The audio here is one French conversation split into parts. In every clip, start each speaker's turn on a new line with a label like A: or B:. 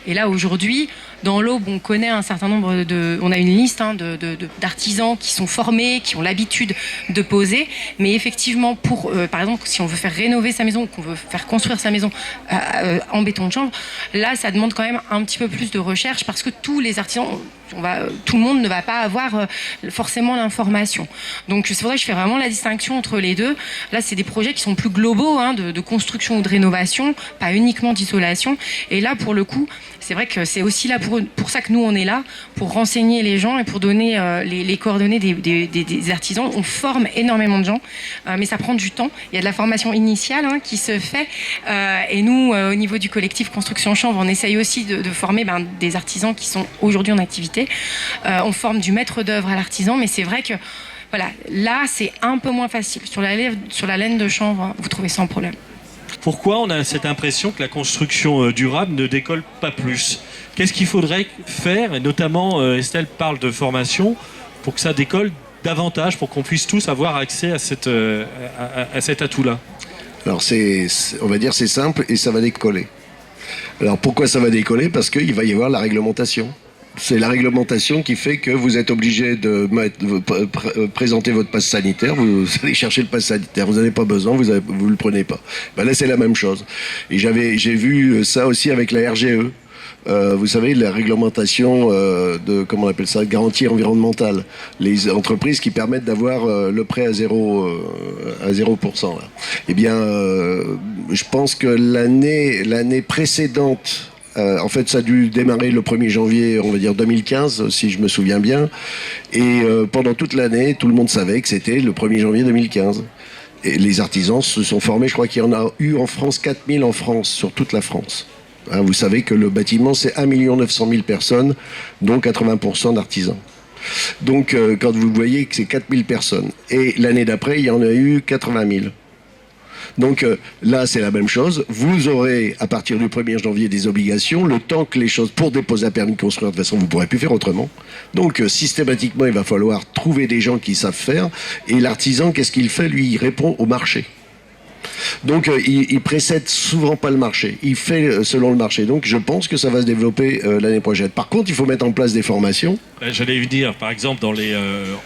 A: Et là, aujourd'hui, dans l'Aube, on connaît un certain nombre on a une liste d'artisans qui sont formés, qui ont l'habitude de poser. Mais effectivement, par exemple, si on veut faire rénover sa maison, qu'on veut faire construire sa maison en béton de chanvre, là, ça demande quand même un petit peu plus de recherche parce que tous les artisans, tout le monde ne va pas avoir forcément l'information. Donc c'est pour ça que je fais vraiment la distinction entre les deux. Là, c'est des projets qui sont plus globaux, de construction ou de rénovation, pas uniquement d'isolation. Et là, pour le coup, c'est vrai que c'est aussi là pour ça que nous, on est là, pour renseigner les gens et pour donner les coordonnées des artisans. On forme énormément de gens, mais ça prend du temps. Il y a de la formation initiale qui se fait. Et nous, au niveau du collectif Construction Chanvre, on essaye aussi de former des artisans qui sont aujourd'hui en activité. On forme du maître d'œuvre à l'artisan, mais c'est vrai que voilà, là, c'est un peu moins facile. Sur la laine de chanvre, vous trouvez sans problème.
B: Pourquoi on a cette impression que la construction durable ne décolle pas plus? Qu'est-ce qu'il faudrait faire? Et notamment, Estelle parle de formation pour que ça décolle davantage, pour qu'on puisse tous avoir accès à cet atout-là.
C: Alors, on va dire c'est simple et ça va décoller. Alors, pourquoi ça va décoller? Parce qu'il va y avoir la réglementation. C'est la réglementation qui fait que vous êtes obligé de présenter votre passe sanitaire. Vous allez chercher le passe sanitaire. Vous n'en avez pas besoin, vous le prenez pas. Ben là, c'est la même chose. Et j'ai vu ça aussi avec la RGE. Vous savez, la réglementation comment on appelle ça, garantie environnementale. Les entreprises qui permettent d'avoir le prêt à 0%. Là. Eh bien, je pense que l'année précédente, en fait, ça a dû démarrer le 1er janvier, on va dire 2015, si je me souviens bien. Et pendant toute l'année, tout le monde savait que c'était le 1er janvier 2015. Et les artisans se sont formés, je crois qu'il y en a eu en France 4000 en France, sur toute la France. Hein, vous savez que le bâtiment, c'est 1 900 000 personnes, dont 80% d'artisans. Donc, quand vous voyez que c'est 4000 personnes, et l'année d'après, il y en a eu 80 000. Donc là, c'est la même chose. Vous aurez, à partir du 1er janvier, des obligations. Le temps que les choses, pour déposer un permis de construire, de toute façon, vous ne pourrez plus faire autrement. Donc systématiquement, il va falloir trouver des gens qui savent faire. Et l'artisan, qu'est-ce qu'il fait? Lui, il répond au marché. Donc il précède souvent pas le marché, il fait selon le marché. Donc je pense que ça va se développer l'année prochaine. Par contre, il faut mettre en place des formations.
B: J'allais vous dire, par exemple,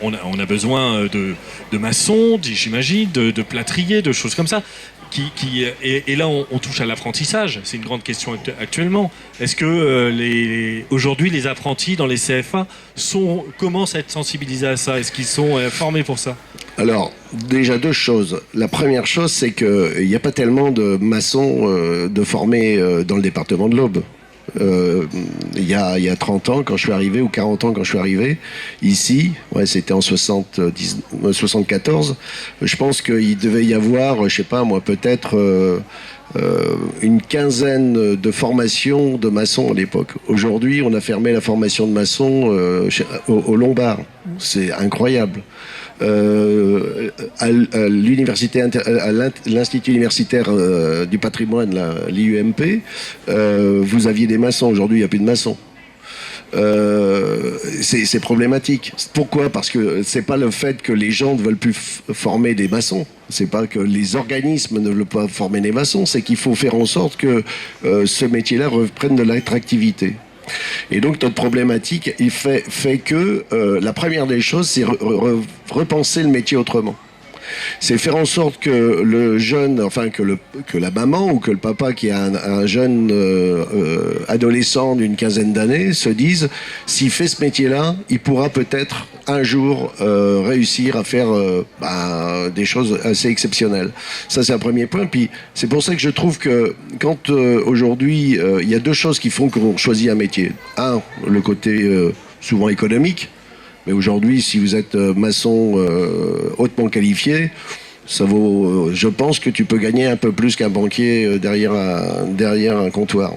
B: on a besoin de maçons, j'imagine, de plâtriers, de choses comme ça. Et là, on touche à l'apprentissage. C'est une grande question actuellement. Est-ce que aujourd'hui, les apprentis dans les CFA commencent à être sensibilisés à ça? Est-ce qu'ils sont formés pour ça?
C: Alors, déjà deux choses. La première chose, c'est qu'il n'y a pas tellement de maçons de formés dans le département de l'Aube. Il y a 30 ans quand je suis arrivé, ou 40 ans quand je suis arrivé ici, c'était en 74, je pense qu'il devait y avoir, je sais pas moi, peut-être une quinzaine de formations de maçons à l'époque. Aujourd'hui, on a fermé la formation de maçons au Lombard. C'est incroyable. À l'Institut universitaire du patrimoine, l'IUMP, vous aviez des maçons. Aujourd'hui, il n'y a plus de maçons. C'est problématique. Pourquoi? Parce que c'est pas le fait que les gens ne veulent plus former des maçons. C'est pas que les organismes ne veulent pas former des maçons. C'est qu'il faut faire en sorte que ce métier-là reprenne de l'attractivité. Et donc notre problématique il fait que la première des choses, c'est repenser le métier autrement. C'est faire en sorte que le jeune, enfin que la maman ou que le papa qui a un jeune adolescent d'une quinzaine d'années se dise, s'il fait ce métier-là, il pourra peut-être un jour réussir à faire des choses assez exceptionnelles. Ça, c'est un premier point. Puis c'est pour ça que je trouve que quand aujourd'hui, il y a deux choses qui font qu'on choisit un métier. Un, le côté souvent économique. Mais aujourd'hui, si vous êtes maçon hautement qualifié, ça vaut. Je pense que tu peux gagner un peu plus qu'un banquier derrière un comptoir.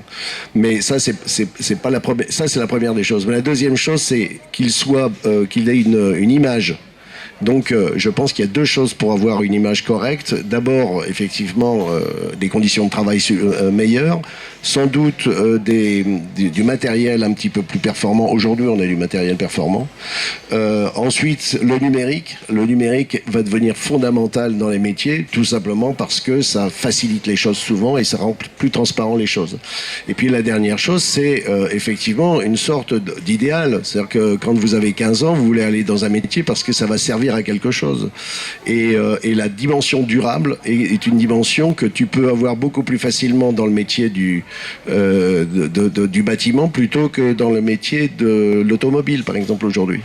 C: Mais ça, c'est pas la première. Ça, c'est la première des choses. Mais la deuxième chose, c'est qu'il ait une image Donc je pense qu'il y a deux choses pour avoir une image correcte. D'abord, effectivement, des conditions de travail meilleures, sans doute du matériel un petit peu plus performant. Aujourd'hui, on a du matériel performant. Ensuite, le numérique. Le numérique va devenir fondamental dans les métiers, tout simplement parce que ça facilite les choses souvent et ça rend plus transparent les choses. Et puis la dernière chose, c'est effectivement une sorte d'idéal. C'est-à-dire que quand vous avez 15 ans, vous voulez aller dans un métier parce que ça va servir à quelque chose. Et la dimension durable est une dimension que tu peux avoir beaucoup plus facilement dans le métier du bâtiment plutôt que dans le métier de l'automobile, par exemple, aujourd'hui.